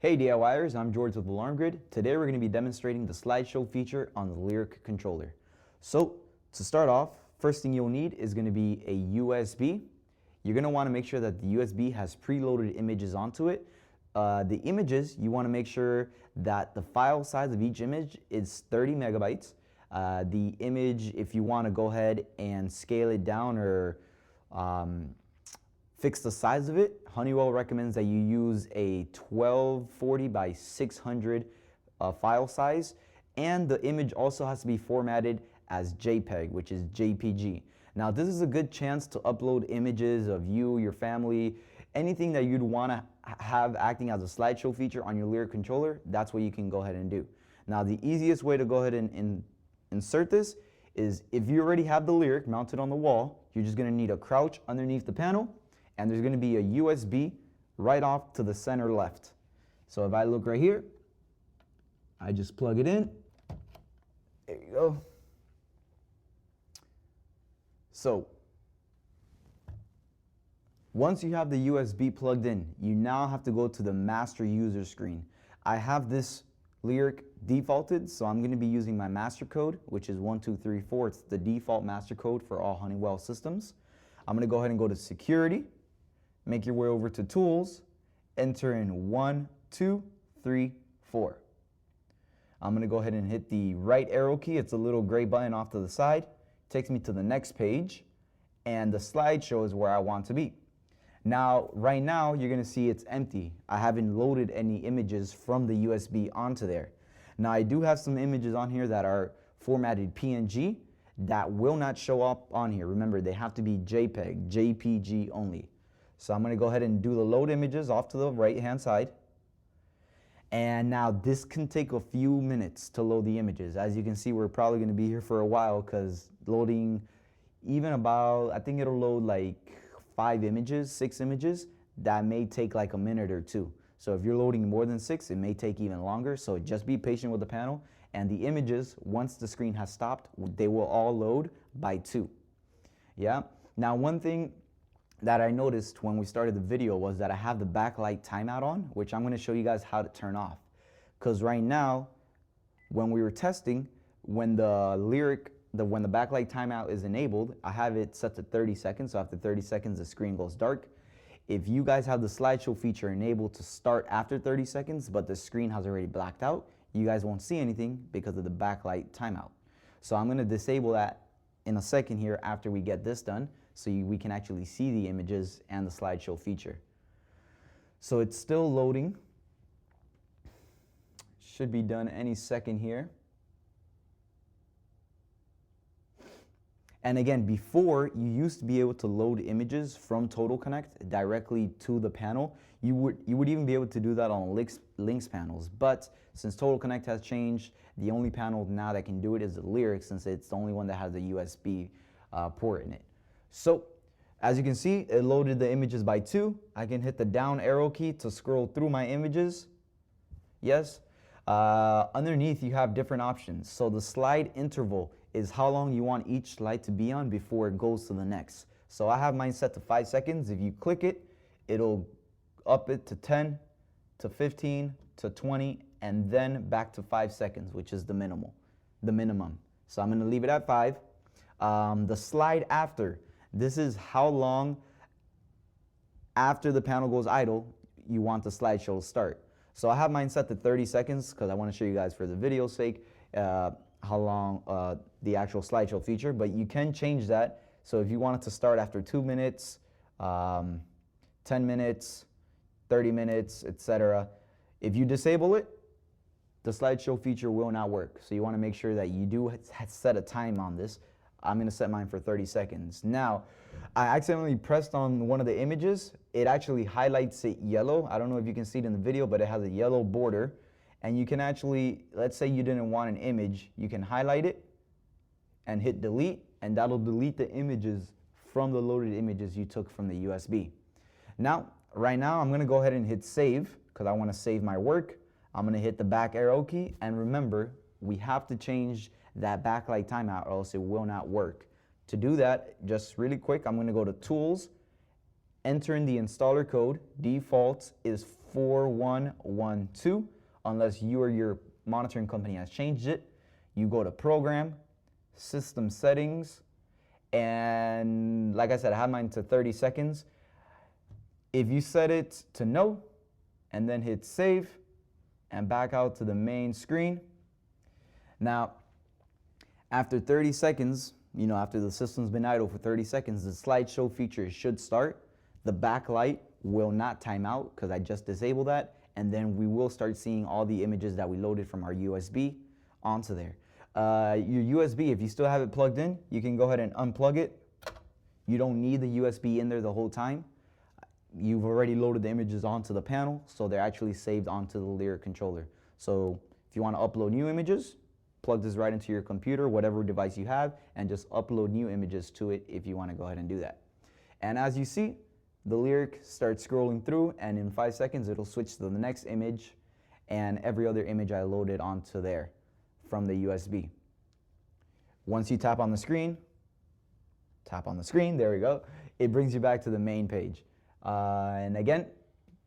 Hey DIYers, I'm Jorge with Alarm Grid. Today we're going to be demonstrating the Slideshow feature on the Lyric Controller. So to start off, first thing you'll need is going to be a USB. You're going to want to make sure that the USB has preloaded images onto it. The images, you want to make sure that the file size of each image is 30 megabytes. The image, if you want to go ahead and scale it down or fix the size of it, Honeywell recommends that you use a 1240 by 600 file size, and the image also has to be formatted as JPEG, which is JPG. Now this is a good chance to upload images of you, your family, anything that you'd want to have acting as a slideshow feature on your Lyric controller. That's what you can go ahead and do. Now the easiest way to go ahead and insert this is if you already have the Lyric mounted on the wall, you're just going to need a crouch underneath the panel, and there's going to be a USB right off to the center left. So if I look right here, I just plug it in. There you go. So once you have the USB plugged in, you now have to go to the master user screen. I have this Lyric defaulted, so I'm going to be using my master code, which is 1234. It's the default master code for all Honeywell systems. I'm going to go ahead and go to security. Make your way over to Tools, enter in 1, 2, 3, 4. I'm going to go ahead and hit the right arrow key. It's a little gray button off to the side. Takes me to the next page, and the slideshow is where I want to be. Now, right now, you're going to see it's empty. I haven't loaded any images from the USB onto there. Now, I do have some images on here that are formatted PNG that will not show up on here. Remember, they have to be JPEG, JPG only. So I'm going to go ahead and do the load images off to the right-hand side. And now this can take a few minutes to load the images. As you can see, we're probably going to be here for a while because loading even about, I think it'll load like 5 images, 6 images. That may take like a minute or two. So if you're loading more than 6, it may take even longer. So just be patient with the panel. And the images, once the screen has stopped, they will all load by 2. Yeah. Now one thing that I noticed when we started the video was that I have the backlight timeout on, which I'm going to show you guys how to turn off. Because right now, when we were testing, when the backlight timeout is enabled, I have it set to 30 seconds. So after 30 seconds, the screen goes dark. If you guys have the slideshow feature enabled to start after 30 seconds, but the screen has already blacked out, you guys won't see anything because of the backlight timeout. So I'm going to disable that in a second here after we get this done, so we can actually see the images and the slideshow feature. So it's still loading. Should be done any second here. And again, before, you used to be able to load images from Total Connect directly to the panel. You would even be able to do that on links panels. But since Total Connect has changed, the only panel now that can do it is the Lyric, since it's the only one that has the USB port in it. So as you can see, it loaded the images by 2. I can hit the down arrow key to scroll through my images. Yes. Underneath, you have different options. So the slide interval is how long you want each slide to be on before it goes to the next. So I have mine set to 5 seconds. If you click it, it'll up it to 10, to 15, to 20, and then back to 5 seconds, which is the minimum. So I'm going to leave it at 5. The slide after, this is how long after the panel goes idle you want the slideshow to start. So I have mine set to 30 seconds because I want to show you guys for the video's sake how long the actual slideshow feature, but you can change that. So if you want it to start after 2 minutes, 10 minutes, 30 minutes, etc. If you disable it, the slideshow feature will not work. So you want to make sure that you do set a time on this. I'm going to set mine for 30 seconds. Now, I accidentally pressed on one of the images. It actually highlights it yellow. I don't know if you can see it in the video, but it has a yellow border. And you can actually, let's say you didn't want an image, you can highlight it and hit delete, and that'll delete the images from the loaded images you took from the USB. Now, right now, I'm going to go ahead and hit save because I want to save my work. I'm going to hit the back arrow key, and remember, we have to change that backlight timeout or else it will not work. To do that, just really quick, I'm going to go to Tools, enter in the installer code. Default is 4112, unless you or your monitoring company has changed it. You go to Program, System Settings, and like I said, I have mine to 30 seconds. If you set it to no, and then hit Save, and back out to the main screen. Now, after 30 seconds, after the system's been idle for 30 seconds, the slideshow feature should start. The backlight will not time out because I just disabled that, and then we will start seeing all the images that we loaded from our USB onto there. Your USB, if you still have it plugged in, you can go ahead and unplug it. You don't need the USB in there the whole time. You've already loaded the images onto the panel, so they're actually saved onto the Lyric controller. So if you want to upload new images, plug this right into your computer, whatever device you have, and just upload new images to it if you want to go ahead and do that. And as you see, the Lyric starts scrolling through, and in 5 seconds it'll switch to the next image and every other image I loaded onto there from the USB. Once you tap on the screen, there we go, it brings you back to the main page. And again,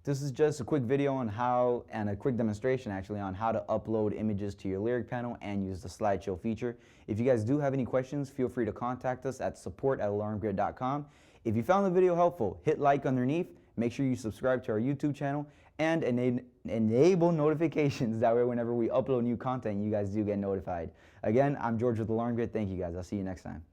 this is just a quick video on how, and a quick demonstration actually, on how to upload images to your Lyric panel and use the slideshow feature. If you guys do have any questions, feel free to contact us at support@alarmgrid.com. If you found the video helpful, hit like underneath, make sure you subscribe to our YouTube channel, and enable notifications. That way whenever we upload new content, you guys do get notified. Again, I'm George with Alarm Grid. Thank you guys. I'll see you next time.